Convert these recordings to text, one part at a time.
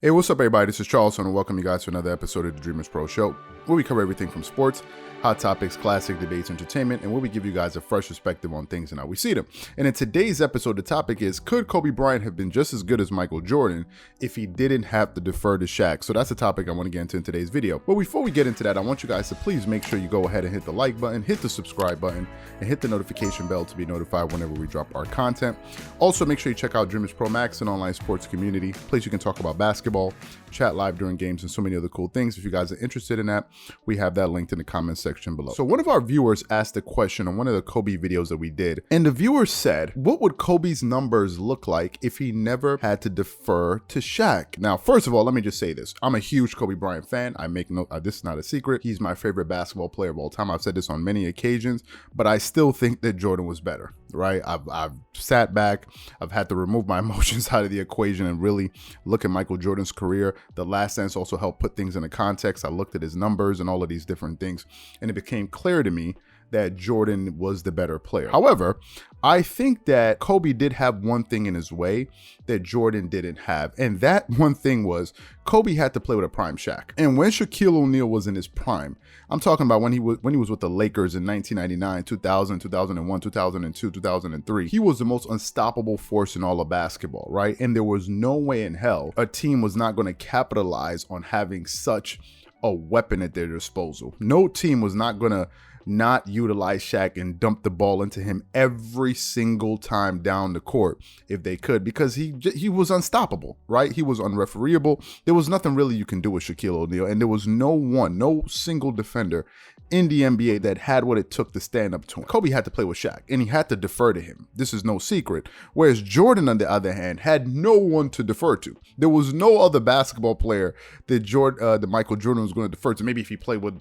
Hey, what's up, everybody? This is Charles, and welcome you guys to another episode of the Dreamerspro Show, where we cover everything from sports, hot topics, classic debates, entertainment, and where we give you guys a fresh perspective on things and how we see them. And in today's episode, the topic is, could Kobe Bryant have been just as good as Michael Jordan if he didn't have to defer to Shaq? So that's the topic I want to get into in today's video. But before we get into that, I want you guys to please make sure you go ahead and hit the like button, hit the subscribe button, and hit the notification bell to be notified whenever we drop our content. Also, make sure you check out Dreamerspro Max, an online sports community, place you can talk about basketball, chat live during games, and so many other cool things. If you guys are interested in that, we have that linked in the comment section below. So one of our viewers asked a question on one of the Kobe videos that we did, and the viewer said, what would Kobe's numbers look like if he never had to defer to Shaq? Now, first of all, let me just say this. I'm a huge Kobe Bryant fan. I make no, this is not a secret. He's my favorite basketball player of all time. I've said this on many occasions, but I still think that Jordan was better, right? I've sat back. I've had to remove my emotions out of the equation and really look at Michael Jordan's career. The Last Dance also helped put things into context. I looked at his numbers and all of these different things, and it became clear to me that Jordan was the better player. However, I think that Kobe did have one thing in his way that Jordan didn't have, and that one thing was Kobe had to play with a prime Shaq. And when Shaquille O'Neal was in his prime, I'm talking about when he was with the Lakers in 1999, 2000, 2001, 2002, 2003, he was the most unstoppable force in all of basketball, right? And there was no way in hell a team was not going to capitalize on having such a weapon at their disposal. No team was not going to not utilize Shaq and dump the ball into him every single time down the court if they could, because he was unstoppable, right? He was unrefereeable. There was nothing really you can do with Shaquille O'Neal, and there was no single defender in the NBA that had what it took to stand up to him. Kobe had to play with Shaq, and he had to defer to him. This is no secret. Whereas Jordan, on the other hand, had no one to defer to. There was no other basketball player that Michael Jordan was going to defer to. Maybe if he played with,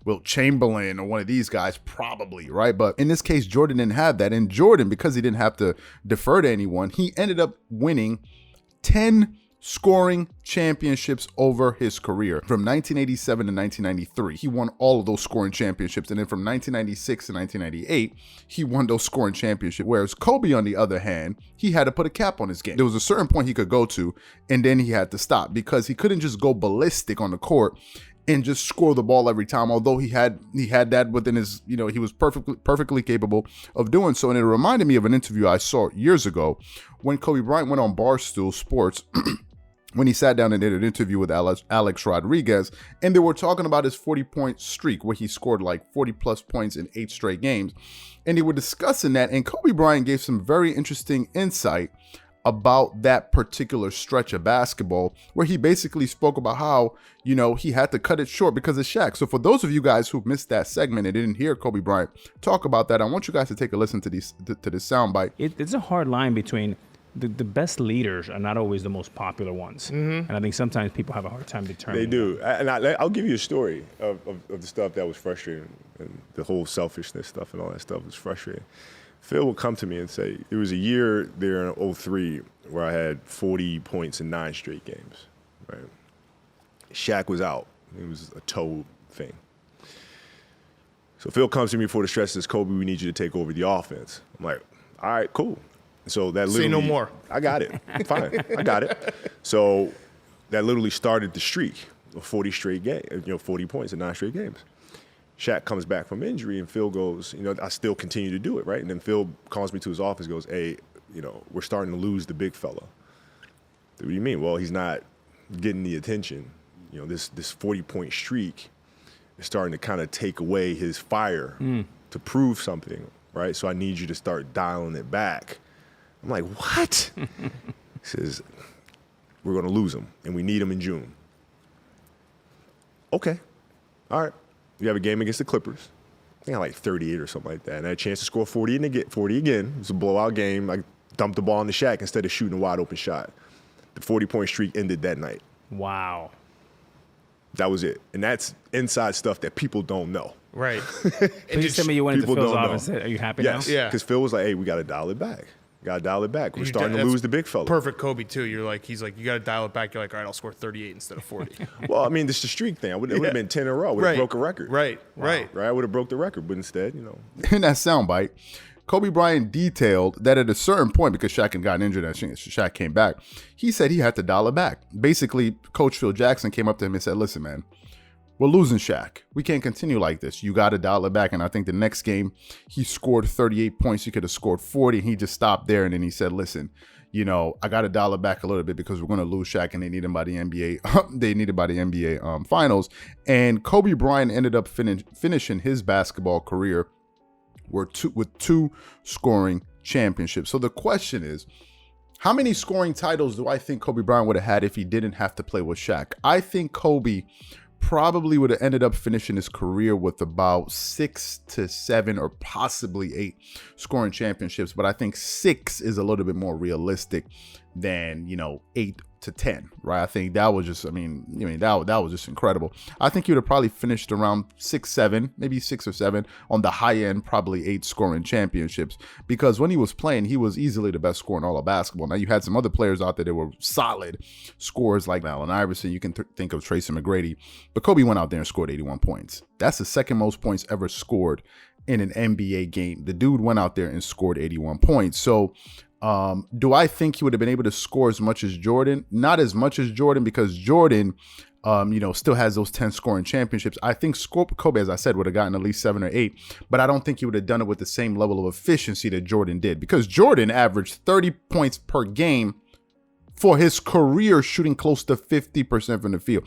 Wilt Chamberlain or one of these guys, probably, right? But in this case, Jordan didn't have that. And Jordan, because he didn't have to defer to anyone, he ended up winning 10 scoring championships over his career. From 1987 to 1993, he won all of those scoring championships. And then from 1996 to 1998, he won those scoring championships. Whereas Kobe, on the other hand, he had to put a cap on his game. There was a certain point he could go to, and then he had to stop, because he couldn't just go ballistic on the court and just score the ball every time, although he had that within his, he was perfectly capable of doing so. And it reminded me of an interview I saw years ago when Kobe Bryant went on Barstool Sports when he sat down and did an interview with Alex Rodriguez, and they were talking about his 40-point streak where he scored like 40-plus points in 8 straight games. And they were discussing that, and Kobe Bryant gave some very interesting insight about that particular stretch of basketball, where he basically spoke about how, he had to cut it short because of Shaq. So for those of you guys who missed that segment and didn't hear Kobe Bryant talk about that, I want you guys to take a listen to this soundbite. It's a hard line between the best leaders are not always the most popular ones. Mm-hmm. And I think sometimes people have a hard time determining. They do. And I'll give you a story of the stuff that was frustrating, and the whole selfishness stuff and all that stuff was frustrating. Phil would come to me and say, there was a year there in 2003 where I had 40 points in 9 straight games, right? Shaq was out. It was a toe thing. So Phil comes to me before the stretch and says, Kobe, we need you to take over the offense. I'm like, all right, cool. So that literally, say no more. I got it. Fine. I got it. So that literally started the streak of 40 straight games, 40 points in 9 straight games. Shaq comes back from injury, and Phil goes, I still continue to do it, right? And then Phil calls me to his office, goes, hey, we're starting to lose the big fella. What do you mean? Well, he's not getting the attention. This 40-point streak is starting to kind of take away his fire to prove something, right? So I need you to start dialing it back. I'm like, what? He says, we're going to lose him, and we need him in June. Okay. All right. You have a game against the Clippers. I think I had like 38 or something like that. And I had a chance to score 40 again. It was a blowout game. I dumped the ball in the Shaq instead of shooting a wide open shot. The 40-point streak ended that night. Wow. That was it. And that's inside stuff that people don't know. Right. And you said you went into Phil's office and said, are you happy now? Yeah. Because Phil was like, hey, we got to dial it back. Got to dial it back. We're starting to lose the big fella. Perfect Kobe, too. He's like, you got to dial it back. You're like, all right, I'll score 38 instead of 40. Well, I mean, this is the streak thing. It would have been 10 in a row. Would have broke a record. Right. I would have broke the record. But instead, In that soundbite, Kobe Bryant detailed that at a certain point, because Shaq had gotten injured and Shaq came back, he said he had to dial it back. Basically, Coach Phil Jackson came up to him and said, listen, man, we're losing Shaq. We can't continue like this. You got to dial it back. And I think the next game, he scored 38 points. He could have scored 40. And he just stopped there. And then he said, listen, you know, I got to dial it back a little bit because we're going to lose Shaq and they need him by the NBA. They need him by the NBA finals. And Kobe Bryant ended up finishing his basketball career with two scoring championships. So the question is, how many scoring titles do I think Kobe Bryant would have had if he didn't have to play with Shaq? I think Kobe probably would have ended up finishing his career with about 6 to 7 or possibly 8 scoring championships. But I think 6 is a little bit more realistic than, 8 to 10, right? I think that was just, that was just incredible. I think he would have probably finished around 6, 7, maybe 6 or 7 on the high end, probably 8 scoring championships, because when he was playing, he was easily the best scorer in all of basketball. Now you had some other players out there that were solid scorers like Allen Iverson. You can think of Tracy McGrady, but Kobe went out there and scored 81 points. That's the second most points ever scored in an NBA game. The dude went out there and scored 81 points. So do I think he would have been able to score as much as Jordan? Not as much as Jordan, because Jordan, still has those 10 scoring championships. I think Kobe, as I said, would have gotten at least 7 or 8, but I don't think he would have done it with the same level of efficiency that Jordan did, because Jordan averaged 30 points per game for his career, shooting close to 50% from the field.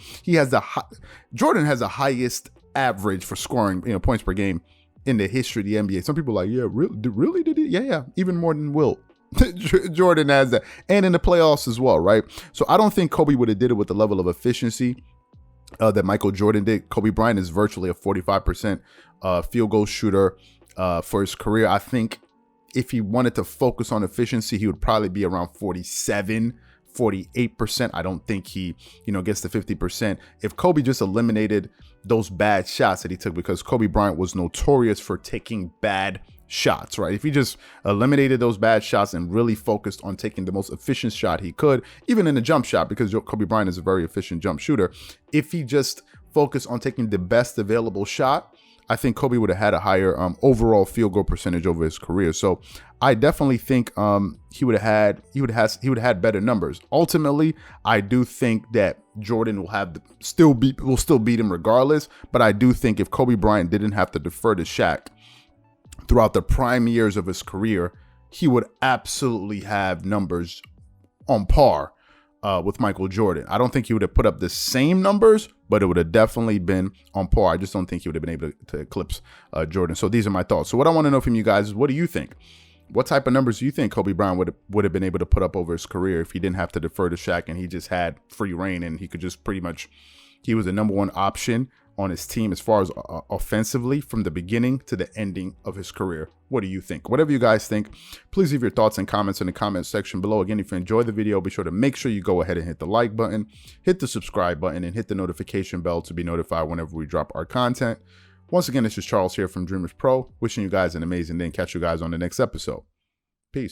Jordan has the highest average for scoring, points per game in the history of the NBA. Some people are like, yeah, really did it? Yeah, even more than Wilt. Jordan has that, and in the playoffs as well, right? So I don't think Kobe would have did it with the level of efficiency that Michael Jordan did. Kobe Bryant is virtually a 45% field goal shooter for his career. I think if he wanted to focus on efficiency, he would probably be around 48%. I don't think he, gets to 50%. If Kobe just eliminated those bad shots that he took, because Kobe Bryant was notorious for taking bad shots, right? If he just eliminated those bad shots and really focused on taking the most efficient shot he could, even in a jump shot, because Kobe Bryant is a very efficient jump shooter. If he just focused on taking the best available shot, I think Kobe would have had a higher overall field goal percentage over his career. So I definitely think he would have had better numbers. Ultimately, I do think that Jordan will still beat him regardless. But I do think if Kobe Bryant didn't have to defer to Shaq throughout the prime years of his career, he would absolutely have numbers on par with Michael Jordan. I don't think he would have put up the same numbers, but it would have definitely been on par. I just don't think he would have been able to eclipse Jordan. So these are my thoughts. So what I want to know from you guys is, what do you think? What type of numbers do you think Kobe Bryant would have been able to put up over his career if he didn't have to defer to Shaq and he just had free reign and he could just he was the number one option on his team as far as offensively from the beginning to the ending of his career? What do you think? Whatever you guys think, please leave your thoughts and comments in the comment section below. Again, if you enjoyed the video, be sure to make sure you go ahead and hit the like button, hit the subscribe button, and hit the notification bell to be notified whenever we drop our content. Once again, this is Charles here from Dreamerspro, wishing you guys an amazing day and catch you guys on the next episode.